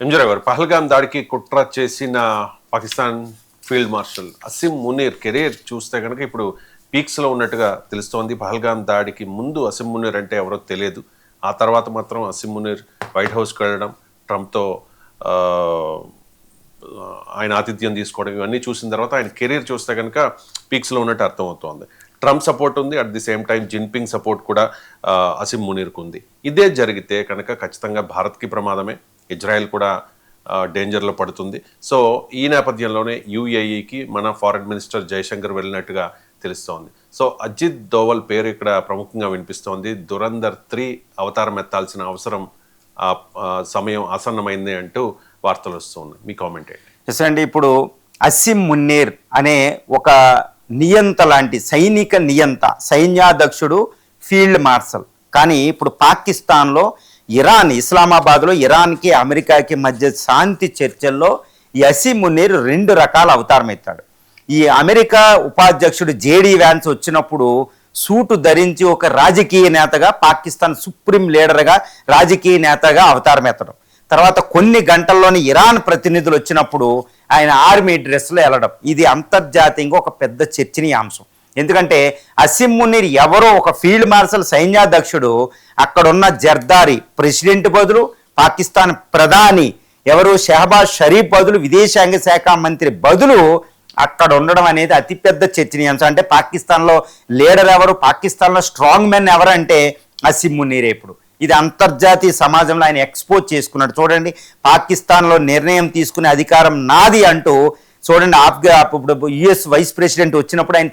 ఎంజరాయ్ గారు, పహల్గాం దాడికి కుట్ర చేసిన Pakistan field marshal Asim Munir career చూస్తే కనుక ఇప్పుడు పీక్స్లో ఉన్నట్టుగా తెలుస్తోంది. పహల్గాం దాడికి ముందు అసిం మునీర్ అంటే ఎవరో తెలియదు. ఆ తర్వాత మాత్రం అసిం మునీర్ వైట్ హౌస్కి వెళ్ళడం, ట్రంప్తో ఆయన ఆతిథ్యం తీసుకోవడం, ఇవన్నీ చూసిన తర్వాత ఆయన కెరీర్ చూస్తే కనుక పీక్స్లో ఉన్నట్టు అర్థమవుతోంది. ట్రంప్ సపోర్ట్ ఉంది, at the same time Jinping support కూడా అసిం మునీర్కు ఉంది. ఇదే జరిగితే కనుక ఖచ్చితంగా భారత్కి ప్రమాదమే, ఇజ్రాయెల్ కూడా డేంజర్లో పడుతుంది. సో ఈ నేపథ్యంలోనే యూఏఈకి మన ఫారెన్ మినిస్టర్ జయశంకర్ వెళ్ళినట్టుగా తెలుస్తోంది. సో అజిత్ దోవల్ పేరు ఇక్కడ ప్రముఖంగా వినిపిస్తోంది. దురంధర్ 3 అవతారం ఎత్తాల్సిన అవసరం సమయం ఆసన్నమైంది అంటూ వార్తలు వస్తున్నాయి. మీ కామెంట్ ఏంటి? ఎస్ అండి, ఇప్పుడు అసిం మున్నీర్ అనే ఒక నియంత లాంటి సైనిక నియంత, సైన్యాధ్యక్షుడు, ఫీల్డ్ మార్షల్. కానీ ఇప్పుడు పాకిస్తాన్లో ఇరాన్, ఇస్లామాబాద్లో ఇరాన్కి అమెరికాకి మధ్య శాంతి చర్చల్లో ఈ అసిం మున్నీర్ 2 రకాల అవతారం ఎత్తాడు. ఈ అమెరికా ఉపాధ్యక్షుడు జేడీ వ్యాన్స్ వచ్చినప్పుడు సూటు ధరించి ఒక రాజకీయ నేతగా, పాకిస్తాన్ సుప్రీం లీడర్గా, రాజకీయ నేతగా అవతారం ఎత్తడం. తర్వాత కొన్ని గంటల్లోనే ఇరాన్ ప్రతినిధులు వచ్చినప్పుడు ఆయన ఆర్మీ డ్రెస్లో వెళ్ళడం. ఇది అంతర్జాతీయంగా ఒక పెద్ద చర్చనీయాంశం. ఎందుకంటే అసిం మునీర్ ఎవరో ఒక ఫీల్డ్ మార్షల్, సైన్యాధ్యక్షుడు, అక్కడున్న జర్దారి ప్రెసిడెంట్ బదులు, పాకిస్తాన్ ప్రధాని ఎవరు షహబాజ్ షరీఫ్ బదులు, విదేశాంగ శాఖ మంత్రి బదులు అక్కడ ఉండడం అనేది అతిపెద్ద చర్చనీయాంశం. అంటే పాకిస్తాన్లో లీడర్ ఎవరు, పాకిస్తాన్లో స్ట్రాంగ్ మెన్ ఎవరంటే అసిం మునీరే. ఇప్పుడు ఇది అంతర్జాతీయ సమాజంలో ఆయన ఎక్స్పోజ్ చేసుకున్నాడు. చూడండి, పాకిస్తాన్లో నిర్ణయం తీసుకునే అధికారం నాది అంటూ చూడండి. ఇప్పుడు యుఎస్ వైస్ ప్రెసిడెంట్ వచ్చినప్పుడు ఆయన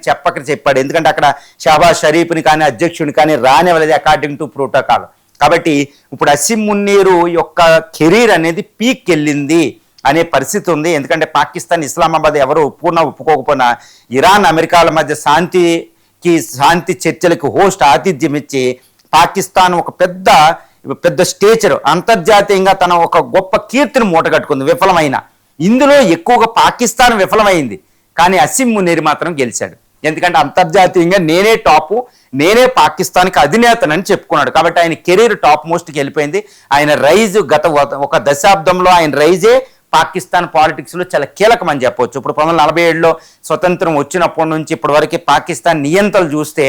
చెప్పాడు. ఎందుకంటే అక్కడ షహబాజ్ షరీఫ్ని కానీ అధ్యక్షుడిని కానీ రానివ్వలేదు అకార్డింగ్ టు ప్రోటోకాల్. కాబట్టి ఇప్పుడు అసిం మున్నీరు యొక్క కెరీర్ అనేది పీక్ వెళ్ళింది అనే పరిస్థితి ఉంది. ఎందుకంటే పాకిస్తాన్, ఇస్లామాబాద్ ఎవరు ఒప్పుకోకపోయినా ఇరాన్, అమెరికాల మధ్య శాంతి చర్చలకు హోస్ట్ ఆతిథ్యం ఇచ్చి పాకిస్తాన్ ఒక పెద్ద స్టేచర్, అంతర్జాతీయంగా తన ఒక గొప్ప కీర్తిని మూటగట్టుకుంది. విఫలమైన ఇందులో ఎక్కువగా పాకిస్తాన్ విఫలమైంది, కానీ అసిం మునీర్ మాత్రం గెలిచాడు. ఎందుకంటే అంతర్జాతీయంగా నేనే టాపు, నేనే పాకిస్తాన్కి అధినేతనని చెప్పుకున్నాడు. కాబట్టి ఆయన కెరీర్ టాప్ మోస్ట్కి వెళ్ళిపోయింది. ఆయన రైజ్ గత ఒక దశాబ్దంలో ఆయన రైజే పాకిస్తాన్ పాలిటిక్స్లో చాలా కీలకం అని చెప్పవచ్చు. ఇప్పుడు 1947లో స్వతంత్రం వచ్చినప్పటి నుంచి ఇప్పటి వరకు పాకిస్తాన్ నియంత్రణలు చూస్తే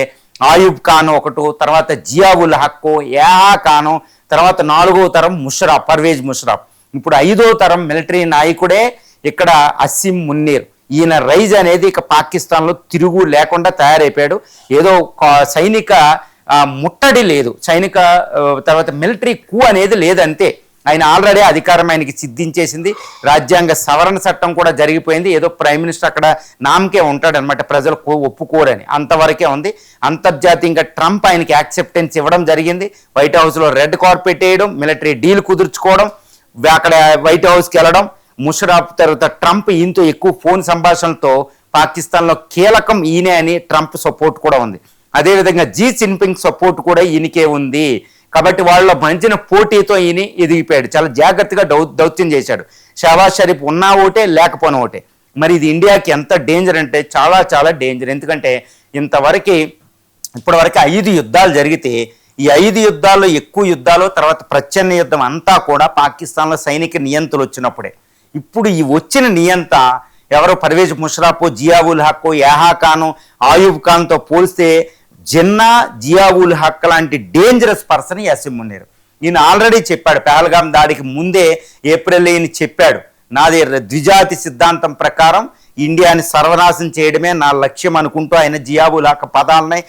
ఆయుబ్ ఖాన్ ఒకటి, తర్వాత జియా ఉల్ హక్, యాహా ఖాను, తర్వాత 4వ తరం ముషరఫ్, పర్వేజ్ ముషరఫ్, ఇప్పుడు 5వ తరం మిలిటరీ నాయకుడే ఇక్కడ అసిం మున్నీర్. ఈయన రైజ్ అనేది ఇక పాకిస్తాన్లో తిరుగు లేకుండా తయారైపోయాడు. ఏదో సైనిక ముట్టడి లేదు, తర్వాత మిలిటరీ కూ అనేది లేదంతే. ఆయన ఆల్రెడీ అధికారం ఆయనకి సిద్ధించేసింది. రాజ్యాంగ సవరణ చట్టం కూడా జరిగిపోయింది. ఏదో ప్రైమ్ మినిస్టర్ అక్కడ నామకే ఉంటాడనమాట, ప్రజలు ఒప్పుకోరని, అంతవరకే ఉంది. అంతర్జాతీయంగా ట్రంప్ ఆయనకి యాక్సెప్టెన్స్ ఇవ్వడం జరిగింది. వైట్ హౌస్లో రెడ్ కార్పెట్ వేయడం, మిలిటరీ డీల్ కుదుర్చుకోవడం, అక్కడ వైట్ హౌస్కి వెళ్ళడం. ముషరఫ్ తర్వాత ట్రంప్ ఈయనతో ఎక్కువ ఫోన్ సంభాషణలతో పాకిస్తాన్లో కీలకం ఈయనే అని ట్రంప్ సపోర్ట్ కూడా ఉంది. అదేవిధంగా జిన్పింగ్ సపోర్ట్ కూడా ఈయనకే ఉంది. కాబట్టి వాళ్ళ మధ్యన పోటీతో ఈయన ఎదిగిపోయాడు. చాలా జాగ్రత్తగా దౌత్యం చేశాడు. షహబాజ్ షరీఫ్ ఉన్నా ఒకటే, లేకపోయినా ఒకటే. మరి ఇది ఇండియాకి ఎంత డేంజర్ అంటే చాలా చాలా డేంజర్. ఎందుకంటే ఇప్పటివరకు 5 యుద్ధాలు జరిగితే ఈ 5 యుద్ధాల్లో ఎక్కువ యుద్ధాలు, తర్వాత ప్రచ్ఛన్న యుద్ధం అంతా కూడా పాకిస్తాన్లో సైనిక నియంతలు వచ్చినప్పుడే. ఇప్పుడు ఈ వచ్చిన నియంత ఎవరో పర్వేజ్ ముషరఫ్, జియా ఉల్ హక్, యాహా ఖాను, ఆయుబ్ ఖాన్తో పోలిస్తే జిన్నా, జియా ఉల్ హక్ లాంటి డేంజరస్ పర్సన్ ఈ అసిం మున్నీర్. ఈయన ఆల్రెడీ చెప్పాడు, పహల్గాం దాడికి ముందే ఏప్రిల్ ఈయన చెప్పాడు, నాది ద్విజాతి సిద్ధాంతం ప్రకారం ఇండియాని సర్వనాశం చేయడమే నా లక్ష్యం అనుకుంటూ ఆయన జియా ఉల్ హక్ పదాలని,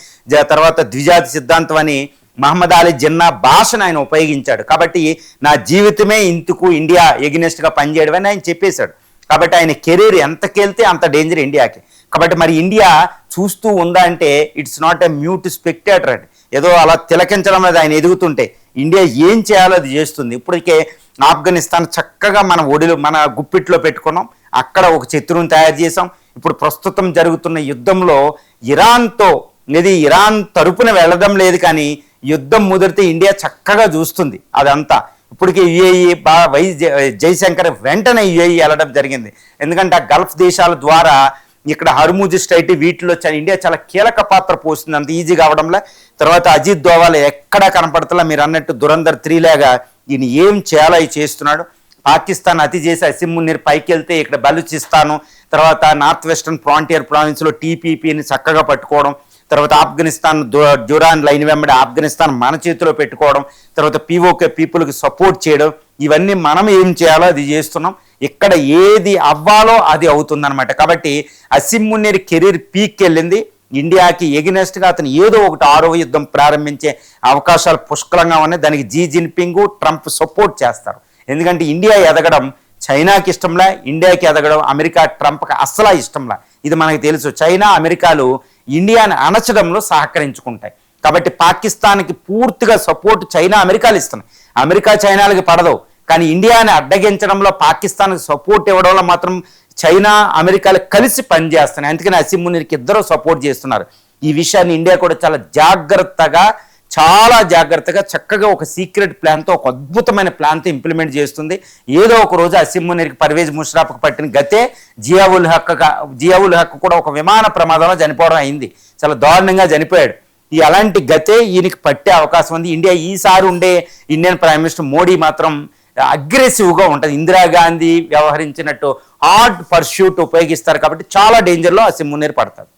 తర్వాత ద్విజాతి సిద్ధాంతం అని మహమ్మద్ అలీ జిన్నా భాషను ఆయన ఉపయోగించాడు. కాబట్టి నా జీవితమే ఇందుకు ఇండియా ఎగ్నెస్ట్గా పనిచేయడం అని ఆయన చెప్పేశాడు. కాబట్టి ఆయన కెరీర్ ఎంతకెళ్తే అంత డేంజర్ ఇండియాకి. కాబట్టి మరి ఇండియా చూస్తూ ఉందా అంటే it's not a mute spectator అండి. ఏదో అలా తిలకించడం మీద ఆయన ఎదుగుతుంటే ఇండియా ఏం చేయాలో అది చేస్తుంది. ఇప్పటికే ఆఫ్ఘనిస్తాన్ చక్కగా మన గుప్పిట్లో పెట్టుకున్నాం, అక్కడ ఒక శత్రువుని తయారు చేసాం. ఇప్పుడు ప్రస్తుతం జరుగుతున్న యుద్ధంలో ఇరాన్ తరపున వెళ్ళడం లేదు, కానీ యుద్ధం ముదిరితే ఇండియా చక్కగా చూస్తుంది అదంతా. ఇప్పటికీ యుఏఈ జైశంకర్ వెంటనే యుఏఈ వెళ్ళడం జరిగింది. ఎందుకంటే ఆ గల్ఫ్ దేశాల ద్వారా ఇక్కడ హర్ముజ్ స్ట్రైట్ వీటిలో ఇండియా చాలా కీలక పాత్ర పోస్తుంది, అంత ఈజీగా అవడంలో. తర్వాత అజిత్ దోవాల్ ఎక్కడా కనపడతలా, మీరు అన్నట్టు దురంధర్ 3 లాగా ఈయన ఏం చేయాలో చేస్తున్నాడు. పాకిస్తాన్ అతి చేసి అసిమ్ మునీర్ పైకి వెళ్తే ఇక్కడ బలూచిస్తాను, తర్వాత నార్త్ వెస్టర్న్ ఫ్రాంటియర్ ప్రావిన్స్లో టీపీపీని చక్కగా పట్టుకోవడం, తర్వాత ఆఫ్ఘనిస్తాన్ డ్యూరాన్ లైన్ వెంబడి ఆఫ్ఘనిస్తాన్ మన చేతిలో పెట్టుకోవడం, తర్వాత పీఓకే పీపుల్కి సపోర్ట్ చేయడం, ఇవన్నీ మనం ఏం చేయాలో అది చేస్తున్నాం. ఇక్కడ ఏది అవ్వాలో అది అవుతుందన్నమాట. కాబట్టి అసిమ్ మునీర్ కెరీర్ పీక్కి వెళ్ళింది. ఇండియాకి ఎగినెస్ట్గా అతను ఏదో ఒకటి ఆరవ యుద్ధం ప్రారంభించే అవకాశాలు పుష్కలంగా ఉన్నాయి. దానికి జీ జిన్పింగ్, ట్రంప్ సపోర్ట్ చేస్తారు. ఎందుకంటే ఇండియా ఎదగడం చైనాకి ఇష్టంలా, ఇండియాకి ఎదగడం అమెరికా ట్రంప్కి అస్సలా ఇష్టంలా. ఇది మనకు తెలుసు. చైనా అమెరికాలు ఇండియాని అణచడంలో సహకరించుకుంటాయి. కాబట్టి పాకిస్తాన్కి పూర్తిగా సపోర్ట్ చైనా అమెరికాలు ఇస్తున్నాయి. అమెరికా చైనాలకి పడదు, కానీ ఇండియాని అడ్డగించడంలో పాకిస్తాన్కి సపోర్ట్ ఇవ్వడంలో మాత్రం చైనా అమెరికాలు కలిసి పనిచేస్తున్నాయి. అందుకని అసిమ్ మునీర్కి ఇద్దరు సపోర్ట్ చేస్తున్నారు. ఈ విషయాన్ని ఇండియా కూడా చాలా జాగ్రత్తగా చక్కగా ఒక సీక్రెట్ ప్లాన్తో, ఒక అద్భుతమైన ప్లాన్తో ఇంప్లిమెంట్ చేస్తుంది. ఏదో ఒక రోజు అసిమ్ మునీర్కి పర్వేజ్ ముషర్రాఫ్కి పట్టిన గతే జియావుల్ హక్ కూడా ఒక విమాన ప్రమాదంలో చనిపోవడం అయింది. చాలా దారుణంగా చనిపోయాడు. ఈ అలాంటి గతే ఈయనకి పట్టే అవకాశం ఉంది. ఇండియా ఈసారి ఉండే ఇండియన్ ప్రైమ్ మినిస్టర్ మోడీ మాత్రం అగ్రెసివ్గా ఉంటుంది. ఇందిరాగాంధీ వ్యవహరించినట్టు హార్డ్ పర్స్యూట్ ఉపయోగిస్తారు. కాబట్టి చాలా డేంజర్లో అసిమ్ మునీర్ పడతారు.